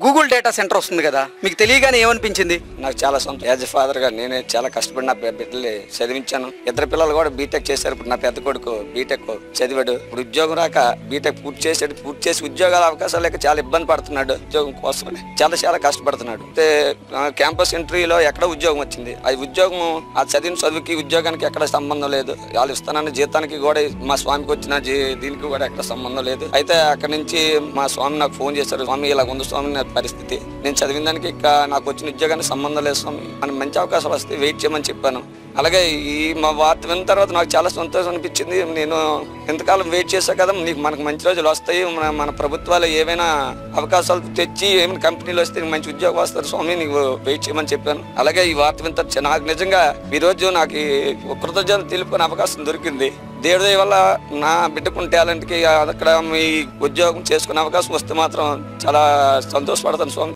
Google data centre వస్తుంది కదా, మీకు తెలియగానే ఏమనిపించింది? నాకు చాలా సంతోషం. యాజ్ ఎ ఫాదర్ గా నేనే చాలా కష్టపడి నా బిడ్డల్ని చదివించాను. ఇద్దరు పిల్లలు కూడా బీటెక్ చేశారు. ఇప్పుడు నా పెద్ద కొడుకు బీటెక్ చదివాడు. ఇప్పుడు ఉద్యోగం రాక బీటెక్ పూర్తి చేసి ఉద్యోగాల అవకాశాలు లేక చాలా ఇబ్బంది పడుతున్నాడు. ఉద్యోగం కోసమని చాలా కష్టపడుతున్నాడు. అయితే క్యాంపస్ ఇంటర్వ్యూలో ఎక్కడ ఉద్యోగం వచ్చింది. అది ఉద్యోగం ఆ చదివిన చదువుకి ఉద్యోగానికి ఎక్కడ సంబంధం లేదు. వాళ్ళు ఇస్తానన్న జీతానికి కూడా మా స్వామికి వచ్చిన దీనికి కూడా ఎక్కడ సంబంధం లేదు. అయితే అక్కడి నుంచి మా స్వామి నాకు ఫోన్ చేశారు. స్వామి ఇలా ఉంది స్వామి నా పరిస్థితి, నేను చదివిన దానికి నాకు వచ్చిన ఉద్యోగానికి సంబంధం లేదు స్వామి, మనకు మంచి అవకాశాలు వస్తే వెయిట్ చేయమని చెప్పాను. అలాగే ఈ మా వార్త విన్న తర్వాత నాకు చాలా సంతోషం అనిపించింది. నేను ఎంతకాలం వెయిట్ చేశా కదా, మనకు మంచి రోజులు వస్తాయి, మన ప్రభుత్వాలు ఏమైనా అవకాశాలు తెచ్చి ఏమైనా కంపెనీలు వస్తే మంచి ఉద్యోగం వస్తారు స్వామి, నీకు వెయిట్ చేయమని చెప్పాను. అలాగే ఈ వార్త విన్న తర్వాత నాకు నిజంగా ఈరోజు నాకు కృతజ్ఞతలు తెలుపుకునే అవకాశం దొరికింది. దేవుడి దయ వల్ల నా బిడ్డకున్న టాలెంట్కి అక్కడ మీ ఉద్యోగం చేసుకునే అవకాశం వస్తే మాత్రం చాలా సంతోషపడతాను స్వామి.